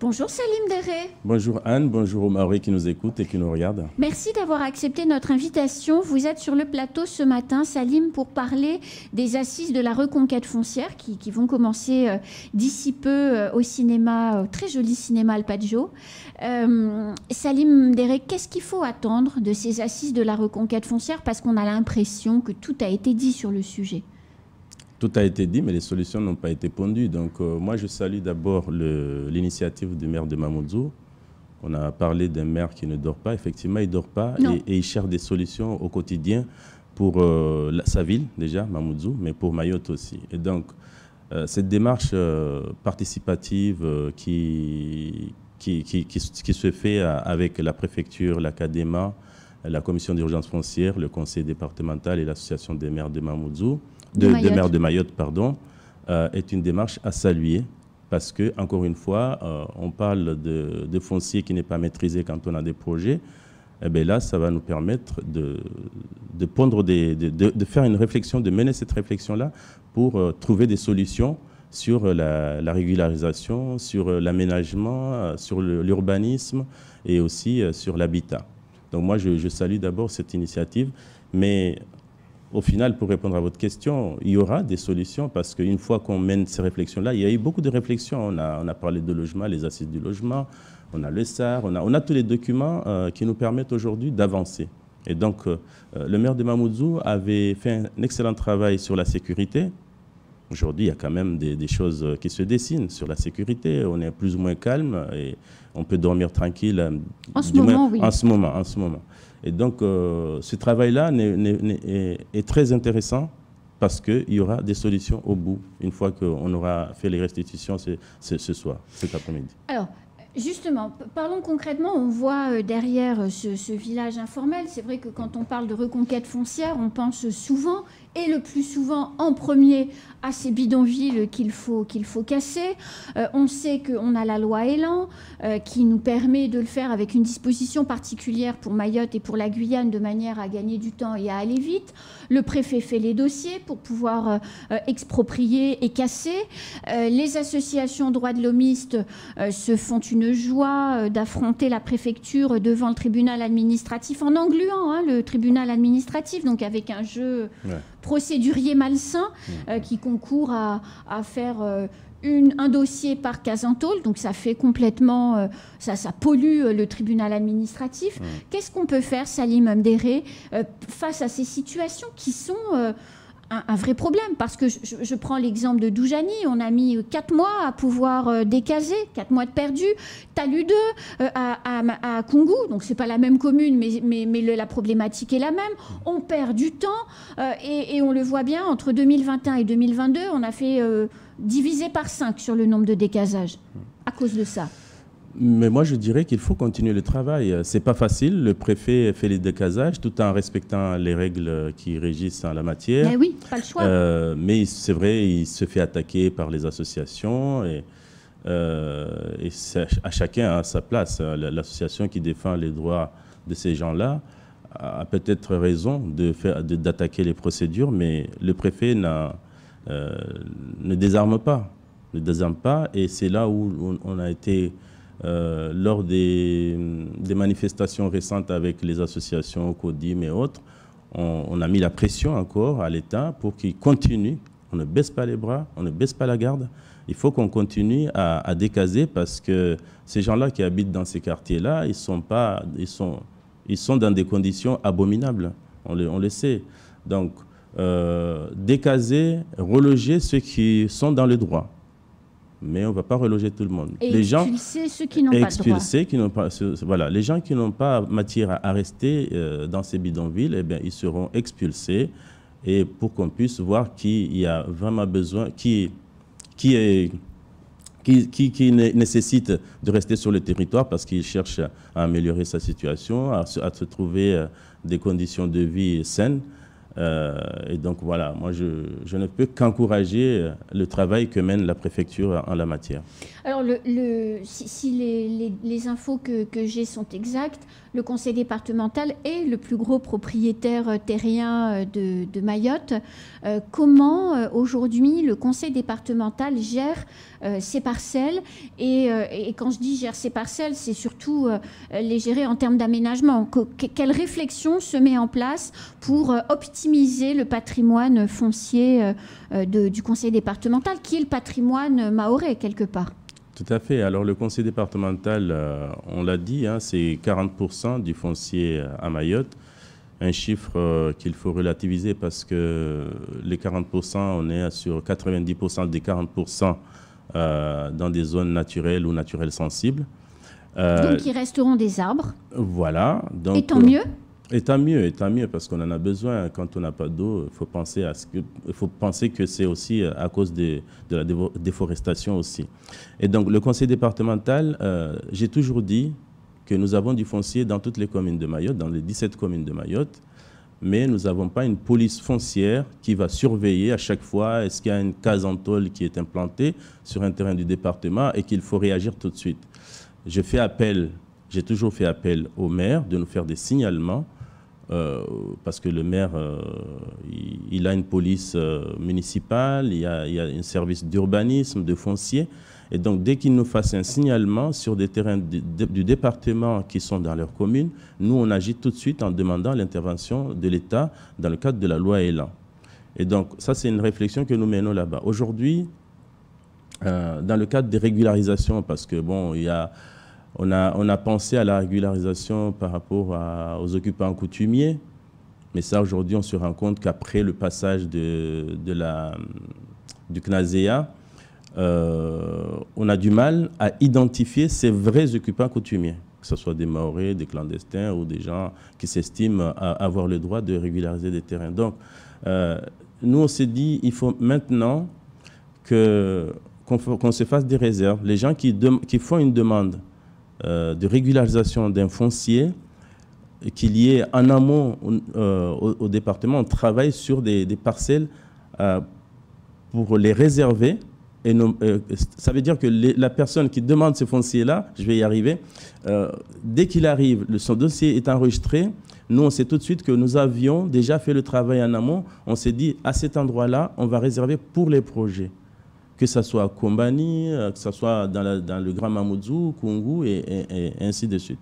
Bonjour Salim Deré. Bonjour Anne, bonjour aux Maoris qui nous écoutent et qui nous regardent. Merci d'avoir accepté notre invitation. Vous êtes sur le plateau ce matin, Salim, pour parler des assises de la reconquête foncière qui vont commencer d'ici peu au cinéma, très joli cinéma Alpaggio. Salim Deré, qu'est-ce qu'il faut attendre de ces assises de la reconquête foncière? Parce qu'on a l'impression que tout a été dit sur le sujet. Tout a été dit, mais les solutions n'ont pas été pondues. Donc moi, je salue d'abord l'initiative du maire de Mamoudzou. On a parlé d'un maire qui ne dort pas. Effectivement, il ne dort pas et il cherche des solutions au quotidien pour sa ville, déjà, Mamoudzou, mais pour Mayotte aussi. Et donc, cette démarche participative qui se fait avec la préfecture, l'Académa, la commission d'urgence foncière, le conseil départemental et l'association des maires de Mamoudzou, des maires de Mayotte, pardon, est une démarche à saluer parce que, encore une fois, on parle de foncier qui n'est pas maîtrisé quand on a des projets. Et bien là, ça va nous permettre de faire une réflexion, de mener cette réflexion-là pour trouver des solutions sur la régularisation, sur l'aménagement, sur l'urbanisme et aussi sur l'habitat. Donc moi, je salue d'abord cette initiative, mais au final, pour répondre à votre question, il y aura des solutions parce qu'une fois qu'on mène ces réflexions-là, il y a eu beaucoup de réflexions. On a parlé de logement, les assises du logement, on a le SAR, on a tous les documents qui nous permettent aujourd'hui d'avancer. Et donc, le maire de Mamoudzou avait fait un excellent travail sur la sécurité. Aujourd'hui, il y a quand même des choses qui se dessinent sur la sécurité. On est plus ou moins calme et on peut dormir tranquille. En ce moment, oui. En ce moment. Et donc, ce travail-là est très intéressant parce qu'il y aura des solutions au bout, une fois qu'on aura fait les restitutions ce soir, cet après-midi. Alors, justement, parlons concrètement. On voit derrière ce village informel, c'est vrai que quand on parle de reconquête foncière, on pense souvent, et le plus souvent en premier, à ces bidonvilles qu'il faut casser. On sait qu'on a la loi Elan qui nous permet de le faire avec une disposition particulière pour Mayotte et pour la Guyane de manière à gagner du temps et à aller vite. Le préfet fait les dossiers pour pouvoir exproprier et casser. Les associations droits de l'homiste se font une joie d'affronter la préfecture devant le tribunal administratif en engluant le tribunal administratif, donc avec un jeu procédurier malsain qui concourt à faire un dossier par Casentol, donc ça fait complètement, ça pollue le tribunal administratif. Qu'est-ce qu'on peut faire, Salim Deré, face à ces situations qui sont un vrai problème? Parce que je prends l'exemple de Doujani, on a mis 4 mois à pouvoir décaser, 4 mois de perdu. Talu 2 à Koungou, donc c'est pas la même commune, mais la problématique est la même. On perd du temps et on le voit bien, entre 2021 et 2022, on a fait diviser par 5 sur le nombre de décasages à cause de ça. Mais moi, je dirais qu'il faut continuer le travail. C'est pas facile. Le préfet fait les décasages tout en respectant les règles qui régissent en la matière. Mais oui, pas le choix. Mais c'est vrai, il se fait attaquer par les associations et à chacun à sa place. L'association qui défend les droits de ces gens-là a peut-être raison d'attaquer les procédures, mais le préfet ne désarme pas. Et c'est là où on a été... lors des manifestations récentes avec les associations CODIM et autres, on a mis la pression encore à l'État pour qu'il continue. On ne baisse pas les bras, on ne baisse pas la garde. Il faut qu'on continue à décaser parce que ces gens-là qui habitent dans ces quartiers-là, ils sont dans des conditions abominables. On le sait. Donc, décaser, reloger ceux qui sont dans le droit. Mais on ne va pas reloger tout le monde. Et expulser ceux qui n'ont pas de droit. Voilà, les gens qui n'ont pas matière à rester dans ces bidonvilles, eh bien, ils seront expulsés et pour qu'on puisse voir qui y a vraiment besoin, qui nécessite de rester sur le territoire parce qu'il cherche à améliorer sa situation, à se trouver des conditions de vie saines. Et donc voilà, moi je ne peux qu'encourager le travail que mène la préfecture en la matière. Alors si les infos que j'ai sont exactes, le conseil départemental est le plus gros propriétaire terrien de Mayotte. Comment aujourd'hui le conseil départemental gère ces parcelles et quand je dis gère ces parcelles, c'est surtout les gérer en termes d'aménagement. Quelle réflexion se met en place pour optimiser le patrimoine foncier du conseil départemental, qui est le patrimoine mahorais quelque part? Tout à fait. Alors le conseil départemental, on l'a dit, hein, c'est 40% du foncier à Mayotte. Un chiffre qu'il faut relativiser parce que les 40%, on est sur 90% des 40% dans des zones naturelles ou naturelles sensibles. Donc il resteront des arbres. Voilà. Donc, et tant mieux. Et tant mieux, parce qu'on en a besoin. Quand on n'a pas d'eau, il faut penser que c'est aussi à cause de la déforestation aussi. Et donc, le conseil départemental, j'ai toujours dit que nous avons du foncier dans toutes les communes de Mayotte, dans les 17 communes de Mayotte, mais nous n'avons pas une police foncière qui va surveiller à chaque fois est-ce qu'il y a une case en tôle qui est implantée sur un terrain du département et qu'il faut réagir tout de suite. J'ai toujours fait appel au maire de nous faire des signalements parce que le maire, il a une police municipale, il y a un service d'urbanisme, de foncier. Et donc, dès qu'il nous fasse un signalement sur des terrains du département qui sont dans leur commune, nous, on agit tout de suite en demandant l'intervention de l'État dans le cadre de la loi Elan. Et donc, ça, c'est une réflexion que nous menons là-bas. Aujourd'hui, dans le cadre des régularisations, parce que, bon, on a pensé à la régularisation par rapport aux occupants coutumiers, mais ça, aujourd'hui, on se rend compte qu'après le passage du CNASEA, on a du mal à identifier ces vrais occupants coutumiers, que ce soit des Mahorais, des clandestins ou des gens qui s'estiment avoir le droit de régulariser des terrains. Donc, nous, on s'est dit, il faut maintenant qu'on se fasse des réserves. Les gens qui font une demande de régularisation d'un foncier, qu'il y ait en amont au département, on travaille sur des parcelles pour les réserver. Et ça veut dire que la personne qui demande ce foncier-là, je vais y arriver, dès qu'il arrive, son dossier est enregistré, nous, on sait tout de suite que nous avions déjà fait le travail en amont. On s'est dit, à cet endroit-là, on va réserver pour les projets. Que ce soit à Kombani, que ce soit dans le Grand Mamoudzou, Kungu et ainsi de suite.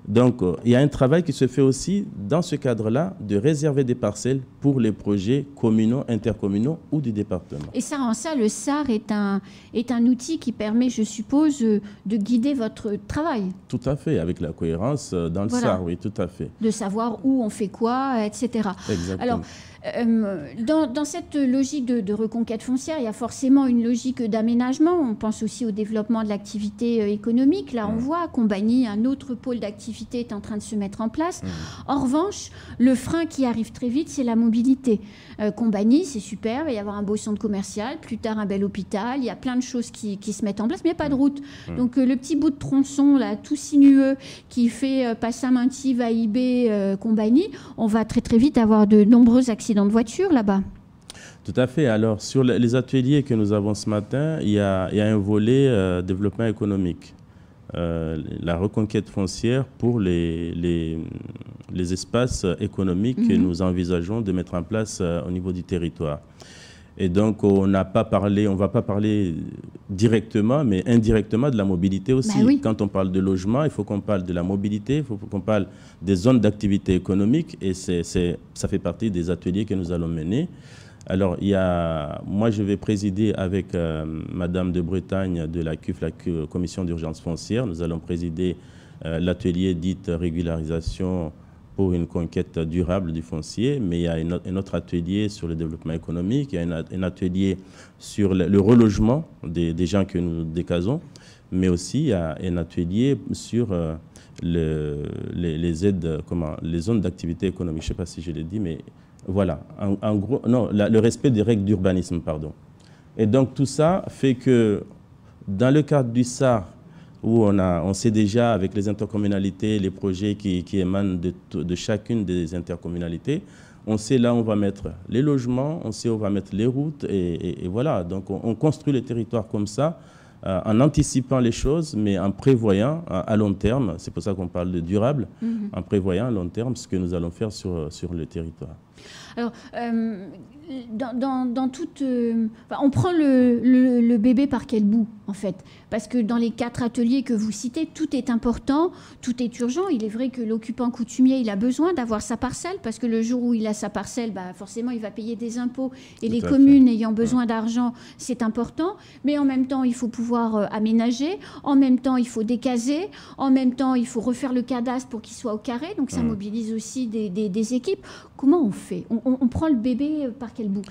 Donc, il y a un travail qui se fait aussi dans ce cadre-là de réserver des parcelles pour les projets communaux, intercommunaux ou du département. Et ça, en ça, le SAR est un outil qui permet, je suppose, de guider votre travail. Tout à fait, avec la cohérence dans le SAR, oui, tout à fait. De savoir où on fait quoi, etc. Exactement. Alors, dans cette logique de reconquête foncière, il y a forcément une logique d'aménagement. On pense aussi au développement de l'activité économique. Là, on voit à Kombani, un autre pôle d'activité est en train de se mettre en place. En revanche, le frein qui arrive très vite, c'est la mobilité. Kombani, c'est super, il va y avoir un beau centre commercial, plus tard un bel hôpital, il y a plein de choses qui se mettent en place, mais il n'y a pas de route. Donc le petit bout de tronçon, là, tout sinueux, qui fait Passaminti, Vaïbé, Kombani, on va très très vite avoir de nombreux accidents de voiture là-bas. Tout à fait. Alors, sur les ateliers que nous avons ce matin, il y a un volet développement économique. La reconquête foncière pour les espaces économiques que nous envisageons de mettre en place au niveau du territoire. Et donc, on ne va pas parler directement, mais indirectement de la mobilité aussi. Bah oui. Quand on parle de logement, il faut qu'on parle de la mobilité, il faut qu'on parle des zones d'activité économique, et ça fait partie des ateliers que nous allons mener. Alors, moi, je vais présider avec Madame de Bretagne de la CUF, la Commission d'urgence foncière. Nous allons présider l'atelier dit régularisation pour une conquête durable du foncier, mais il y a un autre atelier sur le développement économique, il y a un atelier sur le relogement des gens que nous décasons, mais aussi il y a un atelier sur les aides, les zones d'activité économique. Je ne sais pas si je l'ai dit, mais voilà, en gros, non, le respect des règles d'urbanisme, pardon. Et donc tout ça fait que dans le cadre du SAR, où on sait déjà avec les intercommunalités, les projets qui émanent de chacune des intercommunalités, on sait là où on va mettre les logements, on sait où on va mettre les routes, et voilà. Donc on construit le territoire comme ça, en anticipant les choses, mais en prévoyant à long terme, c'est pour ça qu'on parle de durable, en prévoyant à long terme ce que nous allons faire sur le territoire. Alors, dans toute... on prend le bébé par quel bout, en fait? Parce que dans les 4 ateliers que vous citez, tout est important, tout est urgent. Il est vrai que l'occupant coutumier, il a besoin d'avoir sa parcelle, parce que le jour où il a sa parcelle, forcément, il va payer des impôts. Et les communes ayant besoin d'argent, c'est important. Mais en même temps, il faut pouvoir aménager. En même temps, il faut décaser. En même temps, il faut refaire le cadastre pour qu'il soit au carré. Donc, ça mobilise aussi des équipes. Comment on fait? On prend le bébé par quel bout?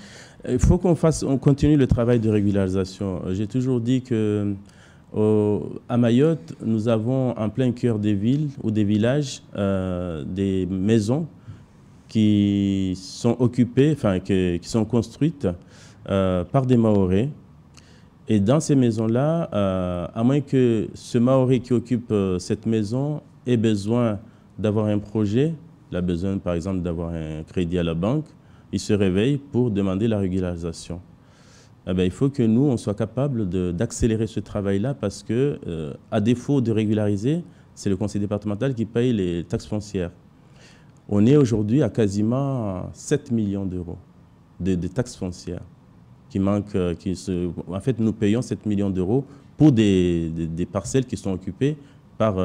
Il faut qu'on continue le travail de régularisation. J'ai toujours dit que à Mayotte, nous avons en plein cœur des villes ou des villages, des maisons qui sont occupées, qui sont construites par des Mahorais. Et dans ces maisons-là, à moins que ce Mahorais qui occupe cette maison ait besoin d'avoir un projet, il a besoin par exemple d'avoir un crédit à la banque, il se réveille pour demander la régularisation. Il faut que nous, on soit capable d'accélérer ce travail-là parce que, à défaut de régulariser, c'est le conseil départemental qui paye les taxes foncières. On est aujourd'hui à quasiment 7 millions d'euros de taxes foncières qui manquent. En fait, nous payons 7 millions d'euros pour des parcelles qui sont occupées par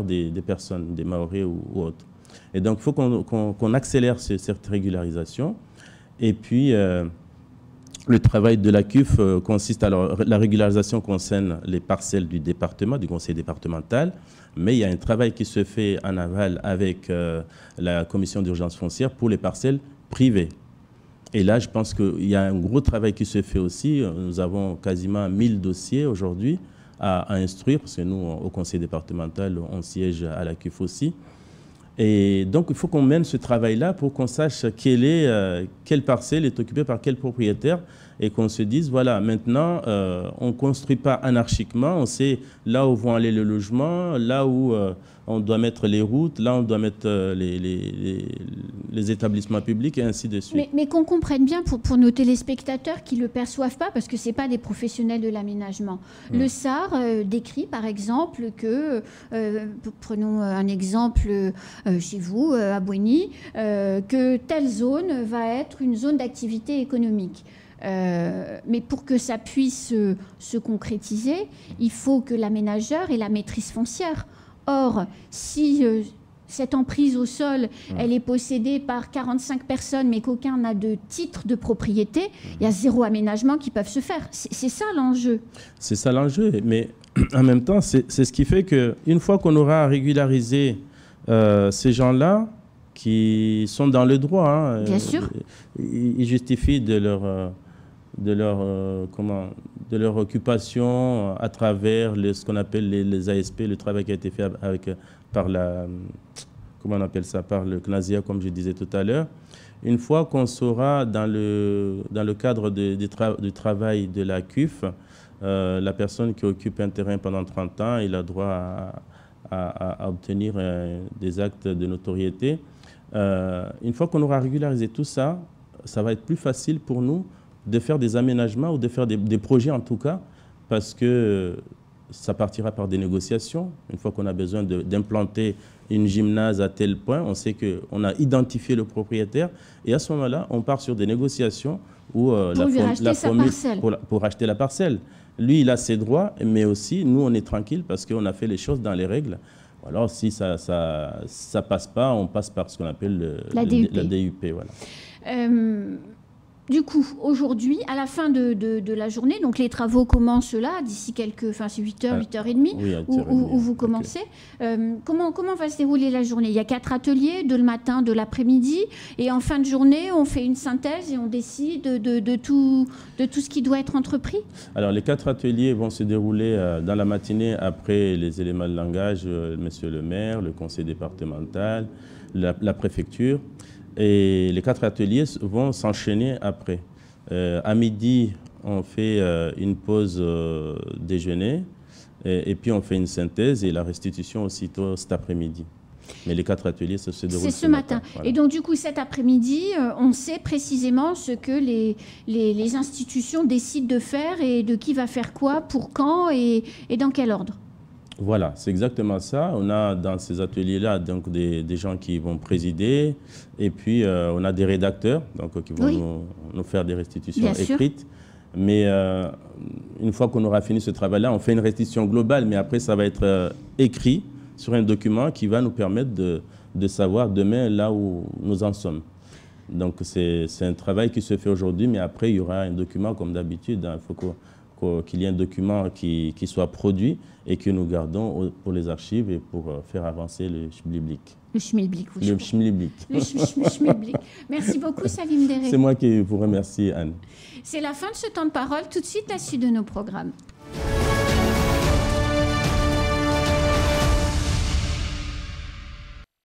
des personnes, des Mahorais ou autres. Et donc, il faut qu'on accélère cette régularisation. Et puis, le travail de la CUF consiste, alors, la régularisation concerne les parcelles du département, du conseil départemental, mais il y a un travail qui se fait en aval avec la commission d'urgence foncière pour les parcelles privées. Et là, je pense qu'il y a un gros travail qui se fait aussi. Nous avons quasiment 1000 dossiers aujourd'hui à instruire, parce que nous, au conseil départemental, on siège à la CUF aussi. Et donc, il faut qu'on mène ce travail-là pour qu'on sache quelle parcelle est occupée par quel propriétaire et qu'on se dise, voilà, maintenant, on ne construit pas anarchiquement, on sait là où vont aller les logements, là où on doit mettre les routes, là où on doit mettre les établissements publics et ainsi de suite. Mais qu'on comprenne bien pour nos téléspectateurs qui ne le perçoivent pas, parce que ce n'est pas des professionnels de l'aménagement. Le SAR décrit, par exemple, que, prenons un exemple chez vous, à Bouéni, que telle zone va être une zone d'activité économique. Mais pour que ça puisse se concrétiser, il faut que l'aménageur ait la maîtrise foncière. Or, si cette emprise au sol, elle est possédée par 45 personnes, mais qu'aucun n'a de titre de propriété, il y a 0 aménagement qui peuvent se faire. C'est ça l'enjeu. C'est ça l'enjeu, mais en même temps, c'est ce qui fait qu'une fois qu'on aura régularisé ces gens-là, qui sont dans le droit, hein, bien sûr, ils justifient de leur occupation à travers ce qu'on appelle les ASP, le travail qui a été fait par le CNASIA, comme je disais tout à l'heure. Une fois qu'on saura dans le cadre du travail de la CUF, la personne qui occupe un terrain pendant 30 ans, il a droit à obtenir des actes de notoriété. Une fois qu'on aura régularisé tout ça, ça va être plus facile pour nous de faire des aménagements ou de faire des projets en tout cas, parce que ça partira par des négociations. Une fois qu'on a besoin d'implanter une gymnase à tel point, on sait qu'on a identifié le propriétaire et à ce moment-là, on part sur des négociations où pour acheter la parcelle. Lui, il a ses droits, mais aussi, nous, on est tranquille parce qu'on a fait les choses dans les règles. Alors, si ça passe pas, on passe par ce qu'on appelle la DUP. Voilà. Du coup, aujourd'hui, à la fin de la journée, donc les travaux commencent là, d'ici c'est 8h, 8h30, oui, où vous commencez. Okay. Comment va se dérouler la journée? Il y a 4 ateliers, de le matin, de l'après-midi, et en fin de journée, on fait une synthèse et on décide de tout ce qui doit être entrepris? Alors, les 4 ateliers vont se dérouler dans la matinée après les éléments de langage, monsieur le maire, le conseil départemental, la préfecture. Et les 4 ateliers vont s'enchaîner après. À midi, on fait une pause déjeuner et puis on fait une synthèse et la restitution aussitôt cet après-midi. Mais les 4 ateliers, ça se déroule ce matin. Voilà. Et donc, du coup, cet après-midi, on sait précisément ce que les institutions décident de faire et de qui va faire quoi, pour quand et dans quel ordre. Voilà, c'est exactement ça. On a dans ces ateliers-là donc des gens qui vont présider et puis on a des rédacteurs donc, qui vont nous faire des restitutions écrites. Mais une fois qu'on aura fini ce travail-là, on fait une restitution globale, mais après ça va être écrit sur un document qui va nous permettre de savoir demain là où nous en sommes. Donc c'est un travail qui se fait aujourd'hui, mais après il y aura un document comme d'habitude. Il faut qu'il y ait un document qui soit produit et que nous gardons pour les archives et pour faire avancer le schmilblick. Le schmilblick. Le schmilblick. Le schmilblick. Merci beaucoup, Salim Déré. C'est moi qui vous remercie, Anne. C'est la fin de ce temps de parole. Tout de suite, la suite de nos programmes.